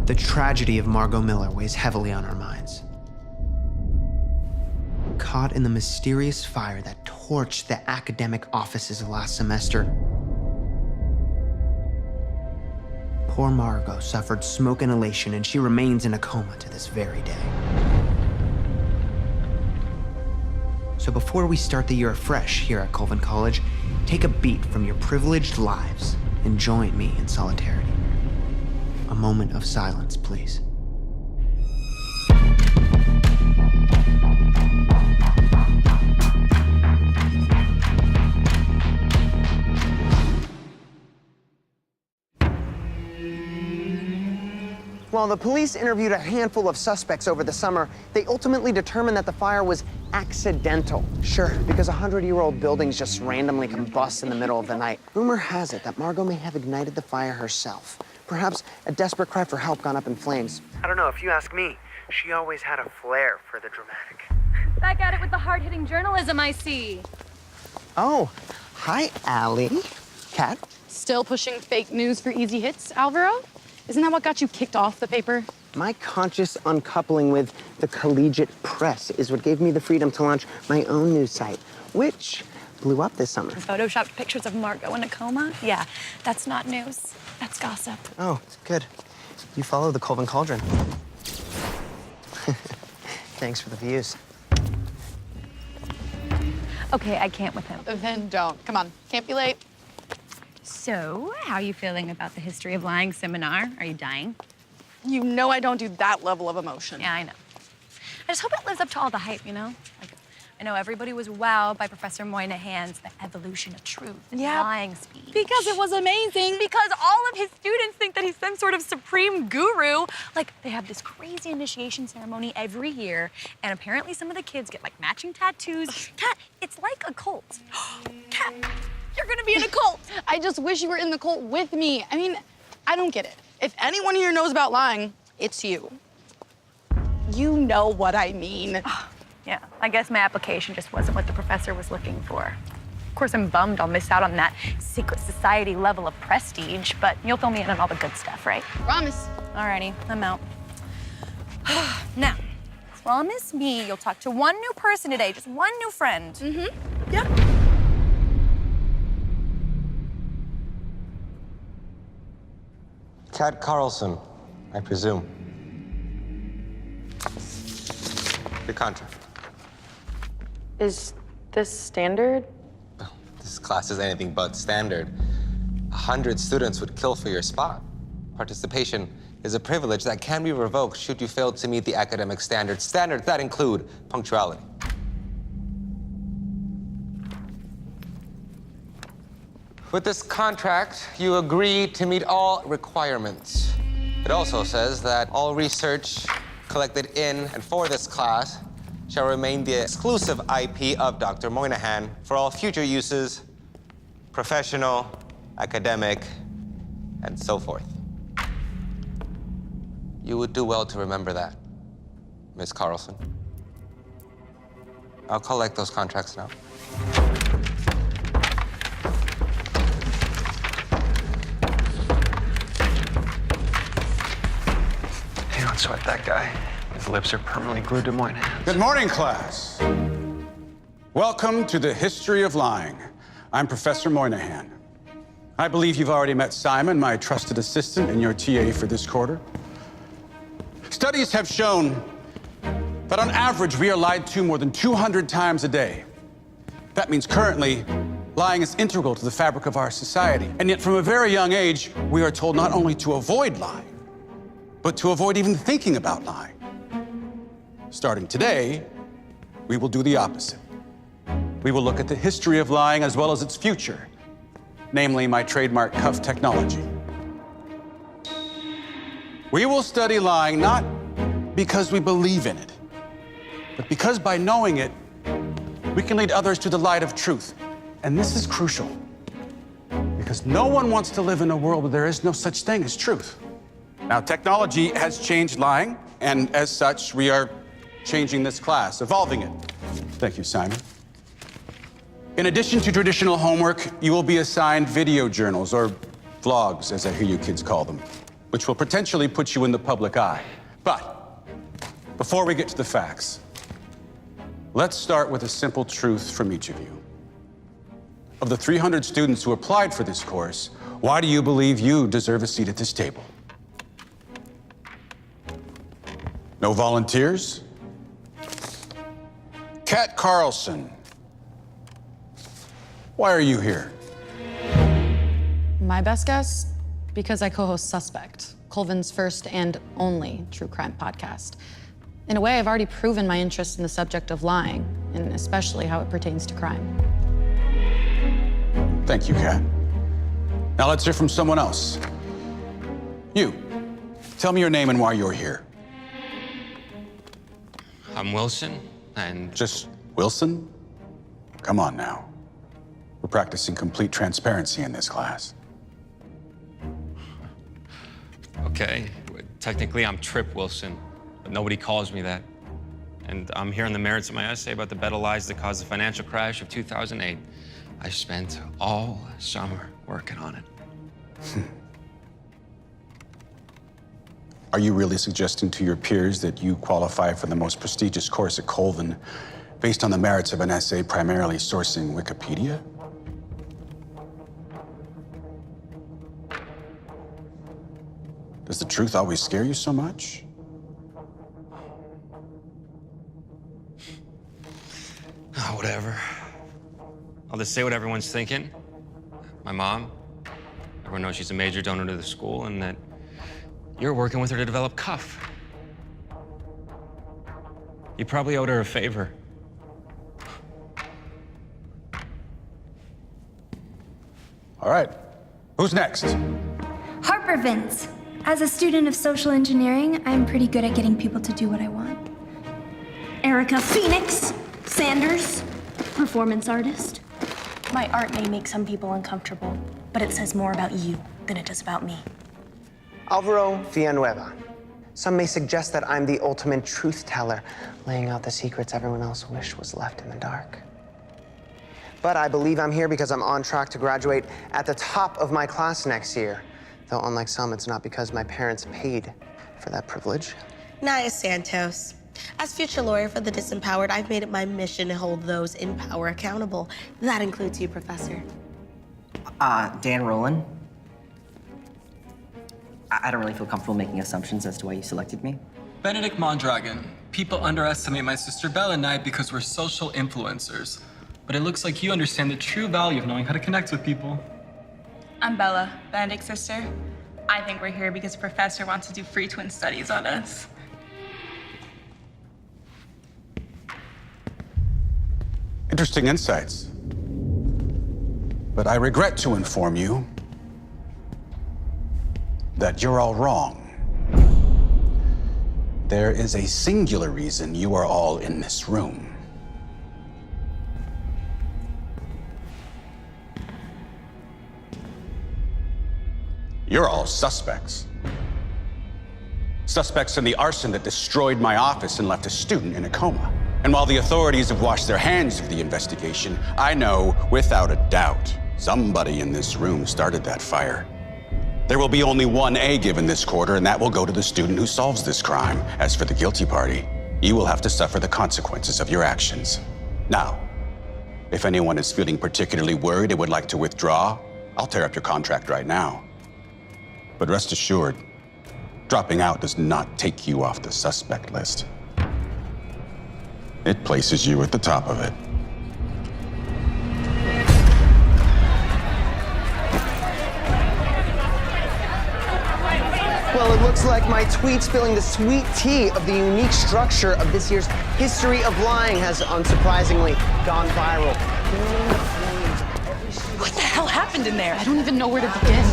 The tragedy of Margot Miller weighs heavily on our minds. Caught in the mysterious fire that torched the academic offices last semester, poor Margot suffered smoke inhalation and she remains in a coma to this very day. So before we start the year afresh here at Colvin College, take a beat from your privileged lives and join me in solidarity. A moment of silence, please. While the police interviewed a handful of suspects over the summer, they ultimately determined that the fire was accidental. Sure, because 100-year-old buildings just randomly combust in the middle of the night. Rumor has it that Margot may have ignited the fire herself. Perhaps a desperate cry for help gone up in flames. I don't know, if you ask me, she always had a flair for the dramatic. Back at it with the hard-hitting journalism, I see. Oh, hi, Allie. Kat? Still pushing fake news for easy hits, Alvaro? Isn't that what got you kicked off the paper? My conscious uncoupling with the collegiate press is what gave me the freedom to launch my own news site, which blew up this summer. Photoshopped pictures of Margot in a coma? Yeah, that's not news. That's gossip. Oh, good. You follow the Colvin Cauldron. Thanks for the views. Okay, I can't with him. Then don't. Come on, can't be late. So, how are you feeling about the History of Lying seminar? Are you dying? You know I don't do that level of emotion. Yeah, I know. I just hope it lives up to all the hype, you know? Like, I know everybody was wowed by Professor Moynihan's The Evolution of Truth and Lying speech. Because it was amazing. Because all of his students think that he's some sort of supreme guru. Like, they have this crazy initiation ceremony every year, and apparently some of the kids get, like, matching tattoos. Kat, it's like a cult. Kat, you're gonna be in a cult. I just wish you were in the cult with me. I mean, I don't get it. If anyone here knows about lying, it's you. You know what I mean. Yeah, I guess my application just wasn't what the professor was looking for. Of course, I'm bummed I'll miss out on that secret society level of prestige, but you'll fill me in on all the good stuff, right? Promise. Alrighty, I'm out. Now, promise me you'll talk to one new person today, just one new friend. Mm-hmm. Yep. Kat Carlson, I presume. Your contract. Is this standard? This class is anything but standard. 100 students would kill for your spot. Participation is a privilege that can be revoked should you fail to meet the academic standards. Standards that include punctuality. With this contract, you agree to meet all requirements. It also says that all research collected in and for this class shall remain the exclusive IP of Dr. Moynihan for all future uses, professional, academic, and so forth. You would do well to remember that, Ms. Carlson. I'll collect those contracts now. Hey, don't sweat that guy. His lips are permanently glued to mine. Good morning, class. Welcome to the History of Lying. I'm Professor Moynihan. I believe you've already met Simon, my trusted assistant and your TA for this quarter. Studies have shown that on average, we are lied to more than 200 times a day. That means currently, lying is integral to the fabric of our society. And yet from a very young age, we are told not only to avoid lying, but to avoid even thinking about lying. Starting today, we will do the opposite. We will look at the history of lying as well as its future, namely my trademark cuff technology. We will study lying not because we believe in it, but because by knowing it, we can lead others to the light of truth. And this is crucial, because no one wants to live in a world where there is no such thing as truth. Now, technology has changed lying, and as such, we are changing this class, evolving it. Thank you, Simon. In addition to traditional homework, you will be assigned video journals, or vlogs, as I hear you kids call them. which will potentially put you in the public eye. But before we get to the facts, let's start with a simple truth from each of you. Of the 300 students who applied for this course, why do you believe you deserve a seat at this table? No volunteers? Kat Carlson, why are you here? My best guess? Because I co-host Suspect, Colvin's first and only true crime podcast. In a way, I've already proven my interest in the subject of lying, and especially how it pertains to crime. Thank you, Kat. Now let's hear from someone else. You, tell me your name and why you're here. I'm Wilson, and Just Wilson? Come on now. We're practicing complete transparency in this class. Okay, technically I'm Trip Wilson, but nobody calls me that. And I'm here on the merits of my essay about the bed of lies that caused the financial crash of 2008. I spent all summer working on it. Are you really suggesting to your peers that you qualify for the most prestigious course at Colvin based on the merits of an essay primarily sourcing Wikipedia? Does the truth always scare you so much? Oh, whatever. I'll just say what everyone's thinking. My mom, everyone knows she's a major donor to the school, and that you're working with her to develop Cuff. You probably owed her a favor. All right, who's next? Harper Vince. As a student of social engineering, I'm pretty good at getting people to do what I want. Erica Phoenix Sanders, performance artist. My art may make some people uncomfortable, but it says more about you than it does about me. Alvaro Villanueva. Some may suggest that I'm the ultimate truth teller, laying out the secrets everyone else wished was left in the dark. But I believe I'm here because I'm on track to graduate at the top of my class next year. Though unlike some, it's not because my parents paid for that privilege. Naya Santos. As future lawyer for the disempowered, I've made it my mission to hold those in power accountable. That includes you, Professor. Dan Rowland. I don't really feel comfortable making assumptions as to why you selected me. Benedict Mondragon. People underestimate my sister Bella and I because we're social influencers. But it looks like you understand the true value of knowing how to connect with people. I'm Bella, Benedict's sister. I think we're here because the professor wants to do free twin studies on us. Interesting insights. But I regret to inform you that you're all wrong. There is a singular reason you are all in this room. You're all suspects. Suspects in the arson that destroyed my office and left a student in a coma. And while the authorities have washed their hands of the investigation, I know without a doubt somebody in this room started that fire. There will be only one A given this quarter, and that will go to the student who solves this crime. As for the guilty party, you will have to suffer the consequences of your actions. Now, if anyone is feeling particularly worried and would like to withdraw, I'll tear up your contract right now. But rest assured, dropping out does not take you off the suspect list. It places you at the top of it. Well, it looks like my tweet spilling the sweet tea of the unique structure of this year's History of Lying has unsurprisingly gone viral. What the hell happened in there? I don't even know where to begin.